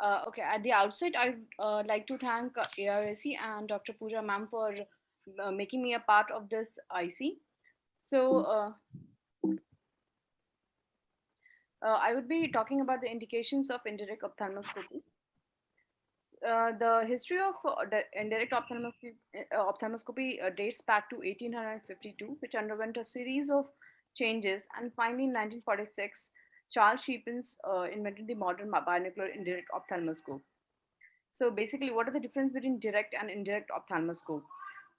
Okay, at the outset, I'd like to thank ARSC and Dr. Pooja ma'am for making me a part of this IC. So, I would be talking about the indications of indirect ophthalmoscopy. The history of the indirect ophthalmoscopy dates back to 1852, which underwent a series of changes, and finally in 1946, Charles Sheepens invented the modern binocular indirect ophthalmoscope. So basically, what are the difference between direct and indirect ophthalmoscope?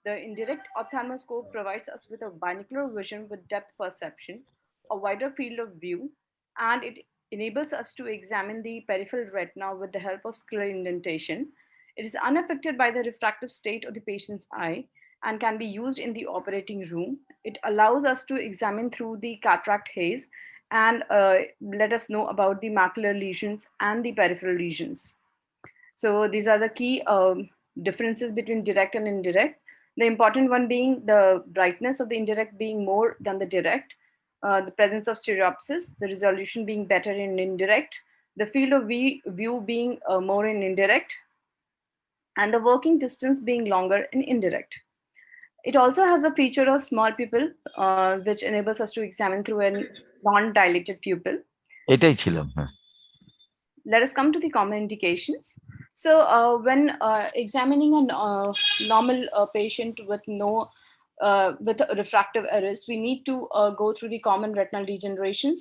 The indirect ophthalmoscope provides us with a binocular vision with depth perception, a wider field of view, and it enables us to examine the peripheral retina with the help of scleral indentation. It is unaffected by the refractive state of the patient's eye and can be used in the operating room. It allows us to examine through the cataract haze and let us know about the macular lesions and the peripheral lesions. So these are the key differences between direct and indirect. The important one being the brightness of the indirect being more than the direct, the presence of stereopsis, the resolution being better in indirect, the field of view being more in indirect, and the working distance being longer in indirect. It also has a feature of small pupil, which enables us to examine through a non-dilated pupil. এটাই ছিল। হ্যাঁ। Let us come to the common indications. So, when examining a normal patient with no with refractive errors, we need to go through the common retinal degenerations,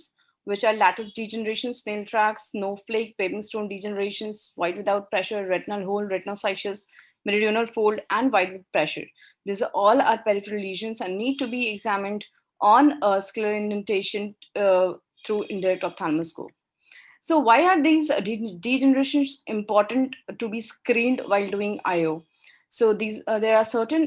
which are lattice degeneration, snail track, snowflake, paving stone degenerations, white without pressure, retinal hole, retinoschisis, meridional fold, and white with pressure. These are all are peripheral lesions and need to be examined on scleral indentation through indirect ophthalmoscope. So why are these degenerations important to be screened while doing IO? So there are certain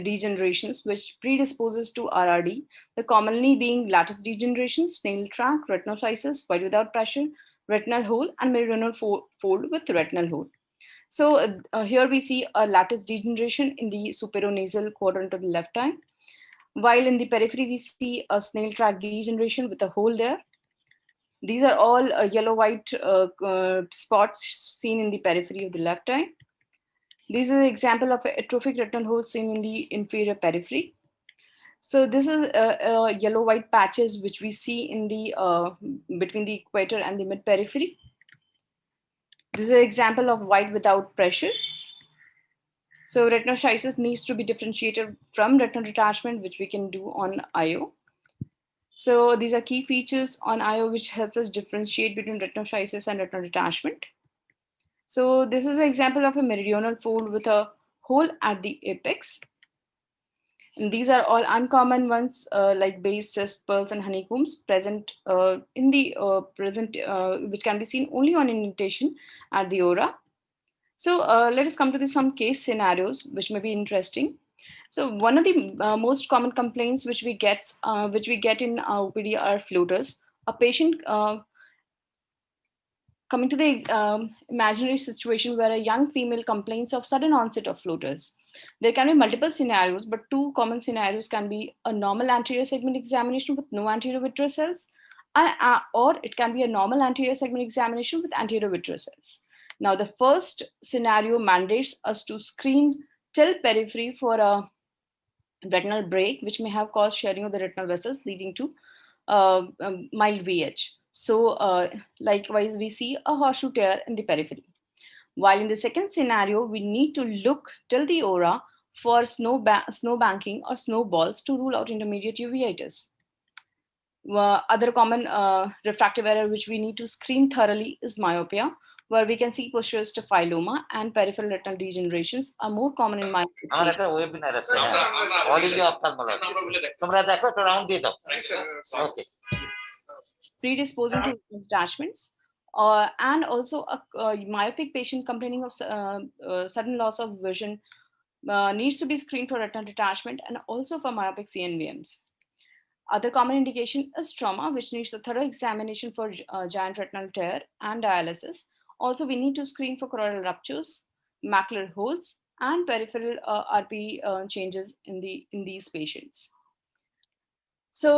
degenerations which predisposes to RRD, the commonly being lattice degeneration, snail track, retinoschisis, white without pressure, retinal hole, and meridional fold with retinal hole. So here we see a lattice degeneration in the superonasal quadrant of the left eye, while in the periphery we see a snail track degeneration with a hole there. These are all yellow-white spots seen in the periphery of the left eye. This is an example of an atrophic retinal hole seen in the inferior periphery. So this is yellow-white patches which we see in the between the equator and the mid-periphery. This is an example of white without pressure. So retinoschisis needs to be differentiated from retinal detachment, which we can do on IO. So these are key features on IO which helps us differentiate between retinoschisis and retinal detachment. So this is an example of a meridional fold with a hole at the apex. And these are all uncommon ones like base, cyst, pearls, and honeycombs present in the which can be seen only on indentation at the ora. So let us come to some case scenarios which may be interesting. So one of the most common complaints which we get in OPD are floaters. A patient coming to the imaginary situation where a young female complains of sudden onset of floaters. There can be multiple scenarios, but two common scenarios can be a normal anterior segment examination with no anterior vitreous cells, or it can be a normal anterior segment examination with anterior vitreous cells. Now, the first scenario mandates us to screen till periphery for a retinal break, which may have caused shearing of the retinal vessels, leading to mild VH. So, likewise, we see a horseshoe tear in the periphery. While in the second scenario, we need to look till the ora for snow banking or snowballs to rule out intermediate uveitis. Other common refractive error which we need to screen thoroughly is myopia, where we can see posterior staphyloma and peripheral retinal degenerations are more common in myopia. আমার একটা webinar আছে, all India অপথ্যালমোলজি, তোমরা দেখো একটা round দিয়ে দাও। ওকে। Predisposing to detachments, and also a myopic patient complaining of sudden loss of vision needs to be screened for retinal detachment and also for myopic CNVMs. Other common indication is trauma, which needs a thorough examination for giant retinal tear and dialysis. Also, we need to screen for choroidal ruptures, macular holes, and peripheral RP changes in these patients. So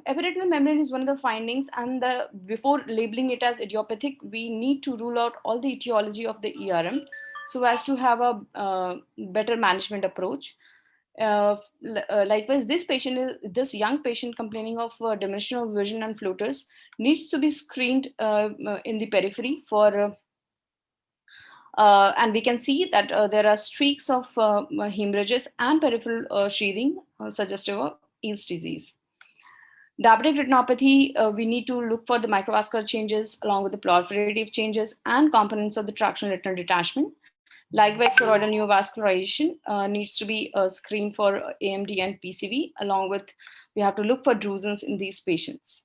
epiretinal membrane is one of the findings, and before labeling it as idiopathic, we need to rule out all the etiology of the ERM so as to have a better management approach. Likewise, this young patient complaining of diminution of vision and floaters needs to be screened in the periphery for and we can see that there are streaks of hemorrhages and peripheral sheathing suggestive of Eales disease. Diabetic retinopathy, we need to look for the microvascular changes along with the proliferative changes and components of the tractional retinal detachment. Likewise, choroidal neovascularization needs to be screened for AMD and PCV, along with we have to look for drusen's in these patients.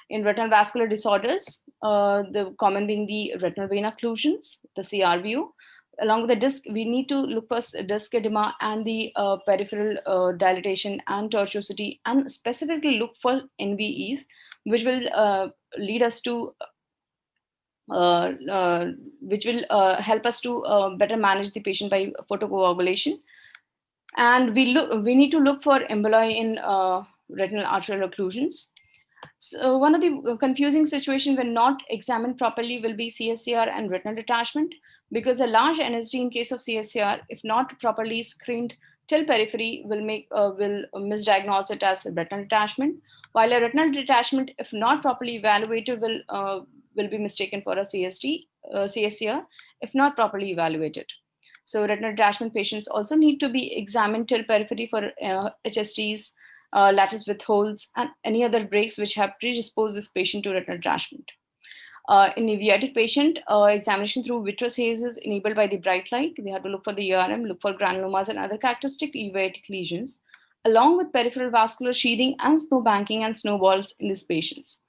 In retinal vascular disorders, the common being the retinal vein occlusions, the CRVO, along with the disc, we need to look for disc edema and the peripheral dilatation and tortuosity, and specifically look for NVEs, which will lead us to which will help us to better manage the patient by photocoagulation. And we need to look for emboli in retinal arterial occlusions. So one of the confusing situations when not examined properly will be CSCR and retinal detachment, because a large NSD in case of CSCR, if not properly screened till periphery, will misdiagnose it as retinal detachment, while a retinal detachment, if not properly evaluated, will be mistaken for a CSCR, if not properly evaluated. So retinal detachment patients also need to be examined till periphery for HSTs, lattice with holes, and any other breaks which have predisposed this patient to retinal detachment. In uveitic patient, examination through vitreous haze is enabled by the bright light. We have to look for the URM, look for granulomas and other characteristic uveitic lesions, along with peripheral vascular sheathing and snow banking and snowballs in these patients.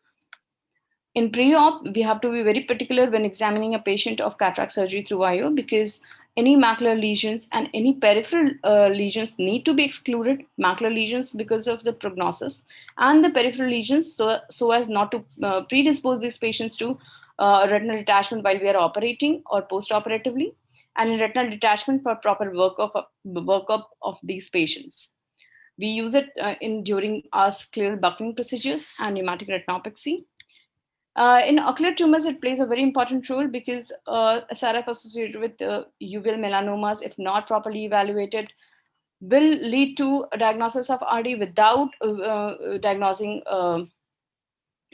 In pre-op, we have to be very particular when examining a patient of cataract surgery through IO, because any macular lesions and any peripheral lesions need to be excluded. Macular lesions because of the prognosis, and the peripheral lesions so as not to predispose these patients to retinal detachment while we are operating or post-operatively, and in retinal detachment for proper workup of these patients. We use it during our scleral buckling procedures and pneumatic retinopexy. In ocular tumors, it plays a very important role because SRF associated with uveal melanomas, if not properly evaluated, will lead to a diagnosis of RD without diagnosing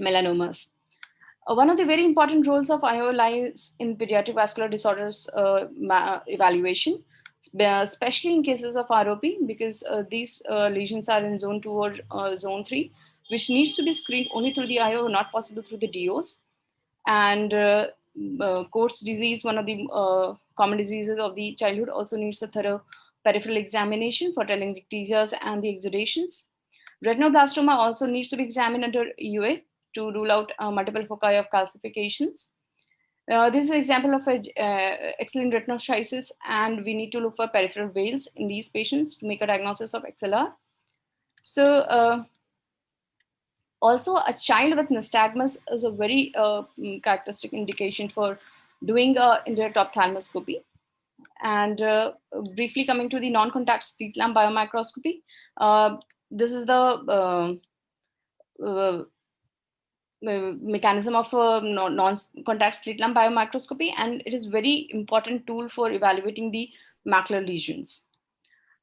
melanomas. One of the very important roles of IO lies in pediatric vascular disorders evaluation, especially in cases of ROP, because these lesions are in zone 2 or zone 3, which needs to be screened only through the IO, not possible through the DOs. And Coats disease, one of the common diseases of the childhood, also needs a thorough peripheral examination for telangiectasias and the exudations. Retinoblastoma also needs to be examined under EUA to rule out multiple foci of calcifications. This is an example of an X-linked retinoschisis, and we need to look for peripheral veils in these patients to make a diagnosis of XLR. So also, a child with nystagmus is a very characteristic indication for doing indirect ophthalmoscopy. And briefly coming to the non-contact slit lamp biomicroscopy, this is the mechanism of non-contact slit lamp biomicroscopy, and it is very important tool for evaluating the macular lesions.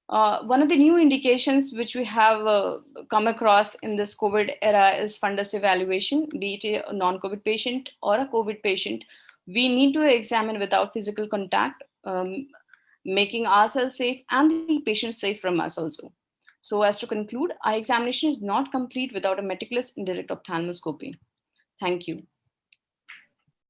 One of the new indications which we have come across in this COVID era is fundus evaluation, be it a non-COVID patient or a COVID patient. We need to examine without physical contact, making ourselves safe and the patient safe from us also. So as to conclude, eye examination is not complete without a meticulous indirect ophthalmoscopy. Thank you.